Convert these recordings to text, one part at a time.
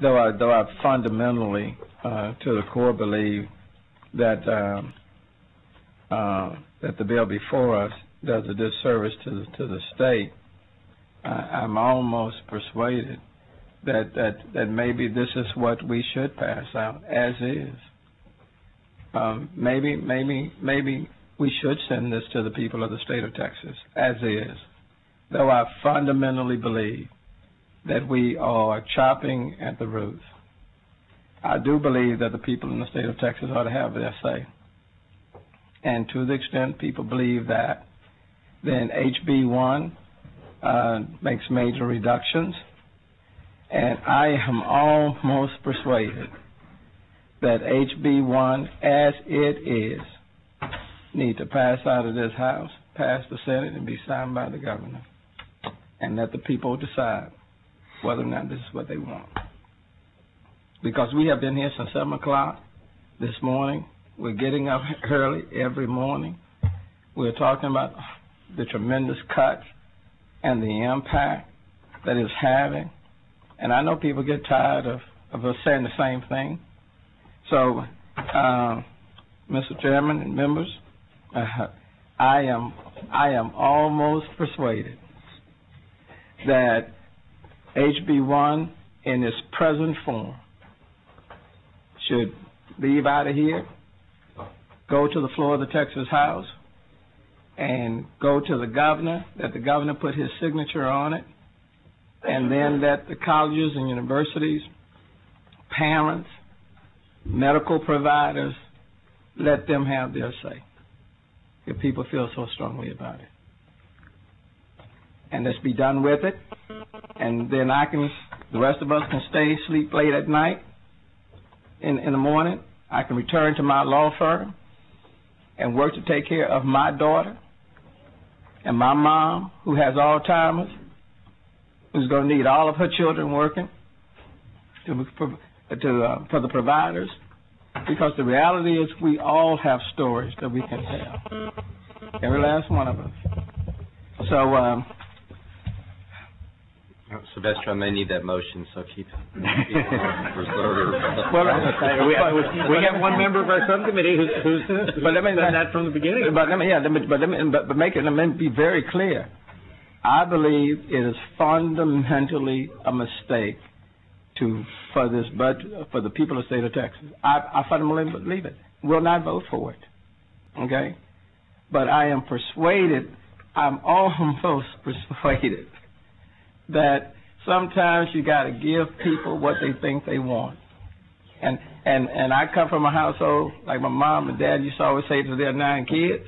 though I fundamentally, to the core, believe that that the bill before us does a disservice to the state, I'm almost persuaded that maybe this is what we should pass out as is. Maybe we should send this to the people of the state of Texas as is, though I fundamentally believe that we are chopping at the roots. I do believe that the people in the state of Texas ought to have their say. And to the extent people believe that, then HB1 makes major reductions. And I am almost persuaded that HB1, as it is, need to pass out of this House, pass the Senate, and be signed by the governor. And let the people decide whether or not this is what they want. Because we have been here since 7 o'clock this morning. We're getting up early every morning. We're talking about the tremendous cuts and the impact that it's having. And I know people get tired of us saying the same thing. So, Mr. Chairman and members, I am almost persuaded that HB1 in its present form should leave out of here, go to the floor of the Texas House, and go to the governor, that the governor put his signature on it, and then that the colleges and universities, parents, medical providers, let them have their say, if people feel so strongly about it. And let's be done with it, and then the rest of us can sleep late at night. In the morning, I can return to my law firm and work to take care of my daughter and my mom, who has Alzheimer's, who's going to need all of her children working for the providers. Because the reality is we all have stories that we can tell. Every last one of us. So, Sylvester, I may need that motion, so keep we have one member of our subcommittee who's done that from the beginning. But let me be very clear. I believe it is fundamentally a mistake for this budget for the people of the state of Texas. I fundamentally believe it. Will not vote for it. Okay, but I am persuaded. I'm almost persuaded that sometimes you got to give people what they think they want. And I come from a household, like my mom and dad used to always say to their 9 kids,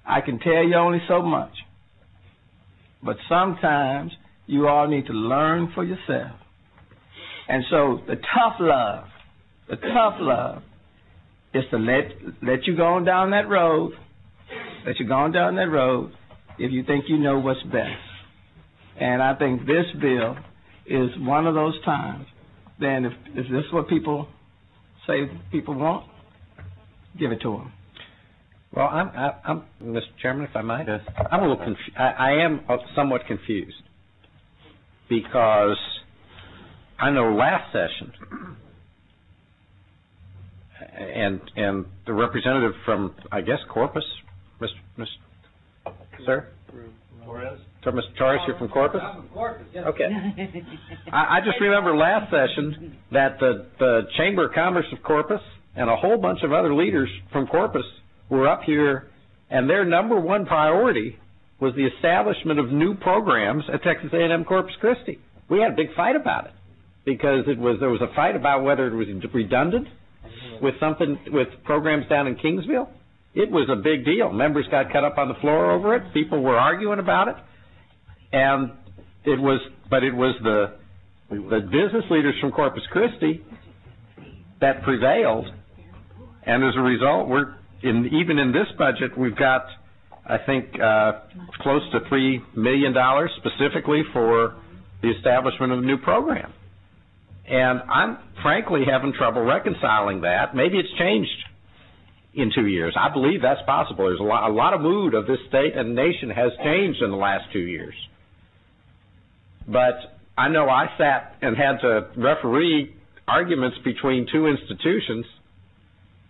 I can tell you only so much. But sometimes you all need to learn for yourself. And so the tough love is to let you go on down that road, if you think you know what's best. And I think this bill is one of those times. Then if this is what people say people want, give it to them. Well, I'm Mr. Chairman, if I might. Yes. I'm a little I am somewhat confused because I know last session and the representative from, I guess, Corpus, Mr. Sir? Torres. So, Mr. Torres, you're from Corpus? I'm from Corpus, yes. Okay. I just remember last session that the Chamber of Commerce of Corpus and a whole bunch of other leaders from Corpus were up here, and their number one priority was the establishment of new programs at Texas A&M Corpus Christi. We had a big fight about it because there was a fight about whether it was redundant with programs down in Kingsville. It was a big deal. Members got cut up on the floor over it. People were arguing about it. And it was the business leaders from Corpus Christi that prevailed. And as a result, even in this budget, we've got, I think, close to $3 million specifically for the establishment of a new program. And I'm frankly having trouble reconciling that. Maybe it's changed in 2 years. I believe that's possible. There's a lot of mood of this state and nation has changed in the last 2 years. But I know I sat and had to referee arguments between two institutions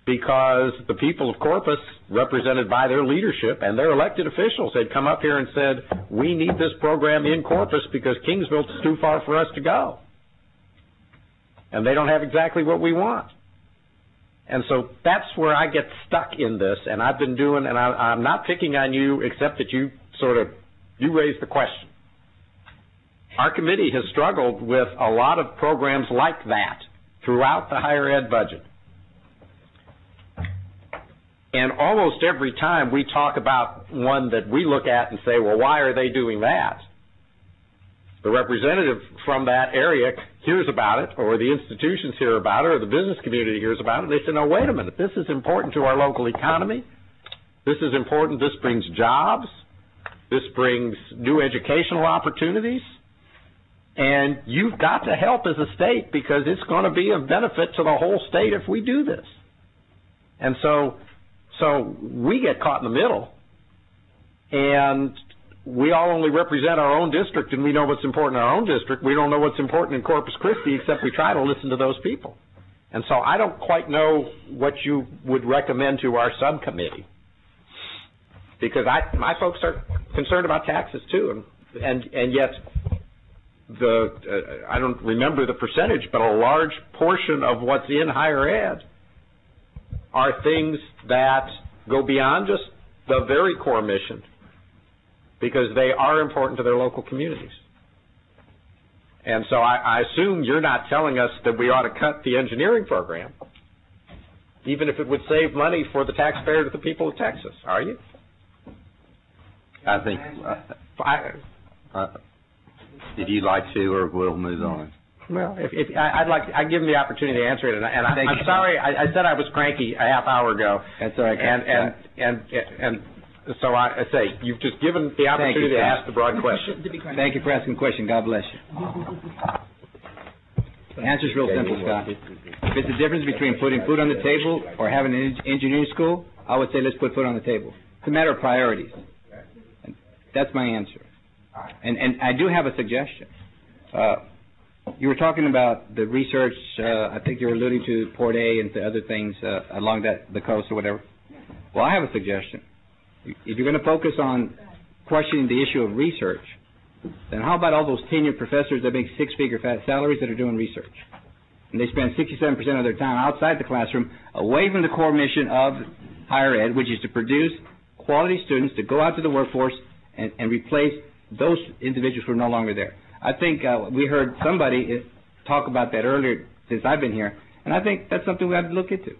because the people of Corpus, represented by their leadership and their elected officials, had come up here and said, we need this program in Corpus because Kingsville is too far for us to go. And they don't have exactly what we want. And so that's where I get stuck in this, and I've been doing, and I'm not picking on you except that you raised the question. Our committee has struggled with a lot of programs like that throughout the higher ed budget. And almost every time we talk about one that we look at and say, well, why are they doing that? The representative from that area hears about it, or the institutions hear about it, or the business community hears about it. They say, no, wait a minute, this is important to our local economy. This is important. This brings jobs. This brings new educational opportunities. And you've got to help as a state because it's going to be of benefit to the whole state if we do this. And so we get caught in the middle, and we all only represent our own district, and we know what's important in our own district. We don't know what's important in Corpus Christi, except we try to listen to those people. And so I don't quite know what you would recommend to our subcommittee, because my folks are concerned about taxes too, and yet I don't remember the percentage, but a large portion of what's in higher ed are things that go beyond just the very core mission, because they are important to their local communities. And so I assume you're not telling us that we ought to cut the engineering program, even if it would save money for the taxpayer to the people of Texas, are you? I think, if you'd like to, or we'll move on. Well, I'd give him the opportunity to answer it, and I'm sorry, I said I was cranky a half hour ago. That's all right. And so I say, you've just given the opportunity to ask the broad question. Thank you for asking the question. God bless you. The answer's real simple, Scott. If it's the difference between putting food on the table or having an engineering school, I would say let's put food on the table. It's a matter of priorities. That's my answer. And I do have a suggestion. You were talking about the research, I think you were alluding to Port A and to other things along the coast or whatever. Well, I have a suggestion. If you're going to focus on questioning the issue of research, then how about all those tenured professors that make six-figure salaries that are doing research? And they spend 67% of their time outside the classroom, away from the core mission of higher ed, which is to produce quality students to go out to the workforce and replace those individuals who are no longer there. I think we heard somebody talk about that earlier since I've been here, and I think that's something we have to look into.